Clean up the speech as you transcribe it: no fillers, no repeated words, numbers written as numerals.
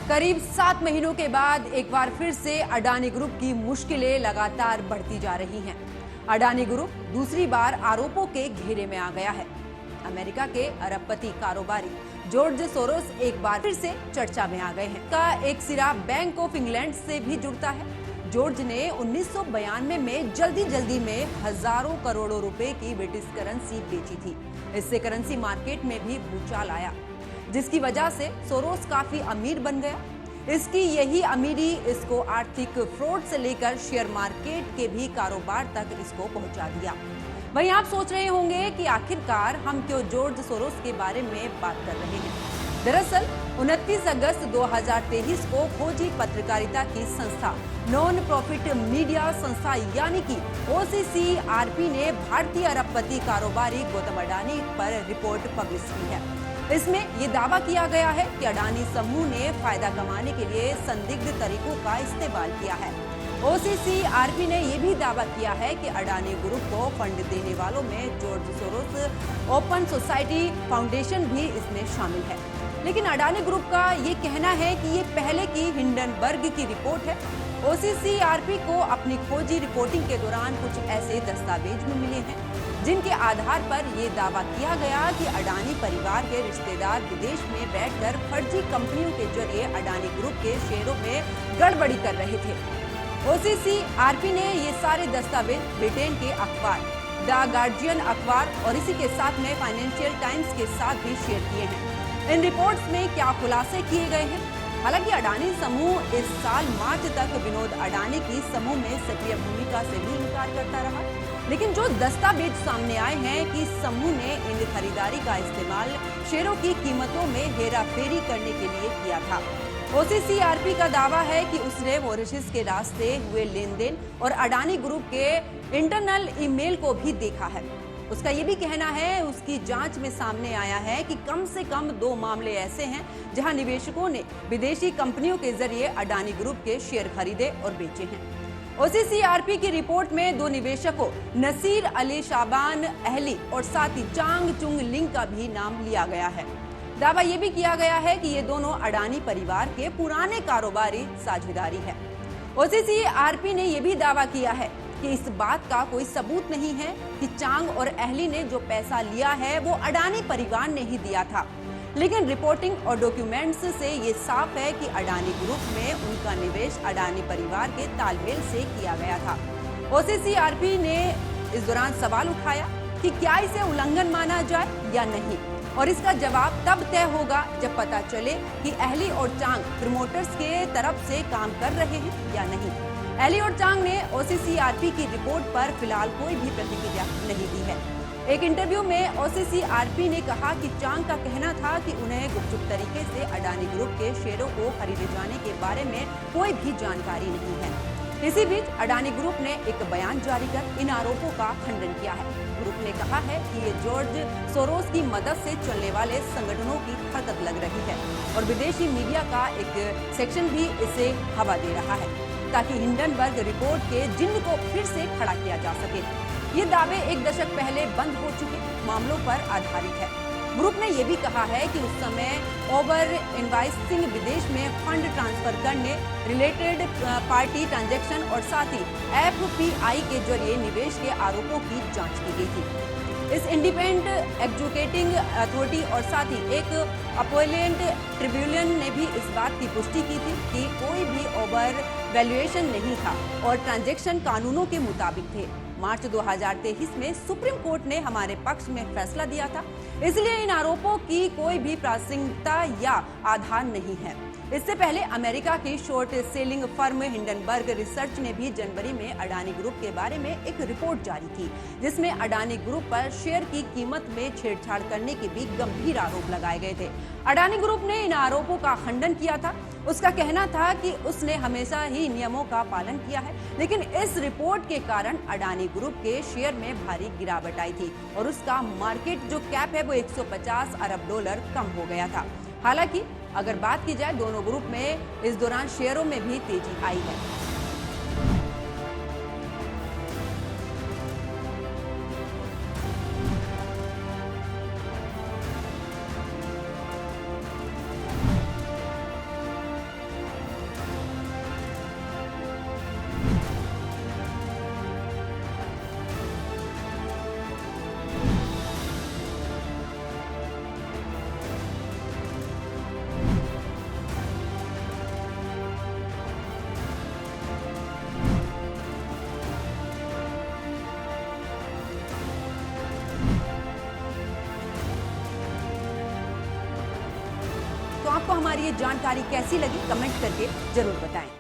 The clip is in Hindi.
करीब 7 महीनों के बाद एक बार फिर से अडानी ग्रुप की मुश्किलें लगातार बढ़ती जा रही हैं। अडानी ग्रुप दूसरी बार आरोपों के घेरे में आ गया है। अमेरिका के अरबपति कारोबारी जॉर्ज सोरोस एक बार फिर से चर्चा में आ गए हैं। का एक सिरा बैंक ऑफ इंग्लैंड से भी जुड़ता है। जॉर्ज ने 1992 में जल्दी में हजारों करोड़ों रुपए की ब्रिटिश करेंसी बेची थी। इससे करेंसी मार्केट में भी भूचाल आया, जिसकी वजह से सोरोस काफी अमीर बन गया। इसकी यही अमीरी इसको आर्थिक फ्रॉड से लेकर शेयर मार्केट के भी कारोबार तक इसको पहुंचा दिया। वहीं आप सोच रहे होंगे कि आखिरकार हम क्यों जॉर्ज सोरोस के बारे में बात कर रहे हैं। दरअसल 29 अगस्त 2023 को खोजी पत्रकारिता की संस्था नॉन प्रॉफिट मीडिया संस्था यानी कि OCCRP ने भारतीय अरबपति कारोबारी गौतम अडानी पर रिपोर्ट पब्लिश की है। इसमें ये दावा किया गया है कि अडानी समूह ने फायदा कमाने के लिए संदिग्ध तरीकों का इस्तेमाल किया है। OCCRP ने यह भी दावा किया है कि अडानी ग्रुप को फंड देने वालों में George Soros open society foundation भी इसमें शामिल है। लेकिन अडानी ग्रुप का ये कहना है कि ये पहले की हिंडनबर्ग की रिपोर्ट है। OCCRP को अपनी खोजी रिपोर्टिंग के दौरान कुछ ऐसे दस्तावेज भी मिले हैं जिनके आधार पर यह दावा किया गया कि अडानी परिवार के रिश्तेदार विदेश में बैठकर फर्जी कंपनियों के जरिए अडानी ग्रुप के शेयरों में गड़बड़ी कर रहे थे। OCCRP ने ये सारे दस्तावेज ब्रिटेन के अखबार द गार्जियन अखबार और इसी के साथ में फाइनेंशियल टाइम्स के साथ भी शेयर किए हैं। इन रिपोर्ट्स में क्या खुलासे किए गए हैं? हालांकि अडानी समूह इस साल मार्च तक विनोद अडानी की समूह में सक्रिय भूमिका से भी इनकार करता रहा, लेकिन जो दस्तावेज सामने आए हैं कि समूह ने इन खरीदारी का इस्तेमाल शेयरों की कीमतों में हेराफेरी करने के लिए किया था। OCCRP का दावा है कि उसने मॉरिशस के रास्ते हुए लेन देन और अडानी ग्रुप के इंटरनल ईमेल को भी देखा है। उसका ये भी कहना है, उसकी जांच में सामने आया है कि कम से कम 2 मामले ऐसे हैं जहां निवेशकों ने विदेशी कंपनियों के जरिए अडानी ग्रुप के शेयर खरीदे और बेचे हैं। OCCRP की रिपोर्ट में 2 निवेशकों नसीर अली शाबान अहली और साथ ही चांग चुंग लिंग का भी नाम लिया गया है। दावा यह भी किया गया है कि ये दोनों अडानी परिवार के पुराने कारोबारी साझेदारी है। OCCRP ने यह भी दावा किया है कि इस बात का कोई सबूत नहीं है कि चांग और अहली ने जो पैसा लिया है वो अडानी परिवार ने ही दिया था, लेकिन रिपोर्टिंग और डॉक्यूमेंट्स से ये साफ है कि अडानी ग्रुप में उनका निवेश अडानी परिवार के तालमेल से किया गया था। OCCRP ने इस दौरान सवाल उठाया कि क्या इसे उल्लंघन माना जाए या नहीं, और इसका जवाब तब तय होगा जब पता चले कि अहली और चांग प्रमोटर्स के तरफ से काम कर रहे हैं या नहीं। अहली और चांग ने OCCRP की रिपोर्ट पर फिलहाल कोई भी प्रतिक्रिया नहीं दी है। एक इंटरव्यू में OCCRP ने कहा कि चांग का कहना था कि उन्हें गुपचुप तरीके से अडानी ग्रुप के शेयरों को खरीदे जाने के बारे में कोई भी जानकारी नहीं है। इसी बीच अडानी ग्रुप ने एक बयान जारी कर इन आरोपों का खंडन किया है। ग्रुप ने कहा है कि ये जॉर्ज सोरोस की मदद से चलने वाले संगठनों की हरकत लग रही है और विदेशी मीडिया का एक सेक्शन भी इसे हवा दे रहा है ताकि हिंडनबर्ग रिपोर्ट के जिन्न को फिर से खड़ा किया जा सके। ये दावे 1 दशक पहले बंद हो चुके मामलों पर आधारित है। ग्रुप ने यह भी कहा है कि उस समय ओवर इनवाइसिंग, विदेश में फंड ट्रांसफर करने, रिलेटेड पार्टी ट्रांजैक्शन और साथ ही FPI के जरिए निवेश के आरोपों की जांच की गई थी। इस इंडिपेंडेंट एग्जीक्यूटिंग अथॉरिटी और साथ ही एक अपीलेंट ट्रिब्यूनल ने भी इस बात की पुष्टि की थी कि कोई भी ओवर वैल्यूएशन नहीं था और ट्रांजैक्शन कानूनों के मुताबिक थे। मार्च 2023 में सुप्रीम कोर्ट ने हमारे पक्ष में फैसला दिया था, इसलिए इन आरोपों की कोई भी प्रासंगिकता या आधार नहीं है। इससे पहले अमेरिका की short selling firm Hindenburg research ने भी जनवरी में अडानी ग्रुप के बारे में एक रिपोर्ट जारी की, जिसमें अडानी ग्रुप पर शेयर की कीमत में छेड़छाड़ करने के भी गंभीर आरोप लगाए गए थे। अडानी ग्रुप ने इन आरोपों का खंडन किया था। उसका कहना था कि उसने हमेशा ही नियमों का पालन किया है, लेकिन इस रिपोर्ट के कारण अडानी ग्रुप के शेयर में भारी गिरावट आई थी और उसका मार्केट जो कैप है वो 150 अरब डॉलर कम हो गया था। हालांकि अगर बात की जाए दोनों ग्रुप में इस दौरान शेयरों में भी तेजी आई है। तो आपको हमारी ये जानकारी कैसी लगी, कमेंट करके जरूर बताएं।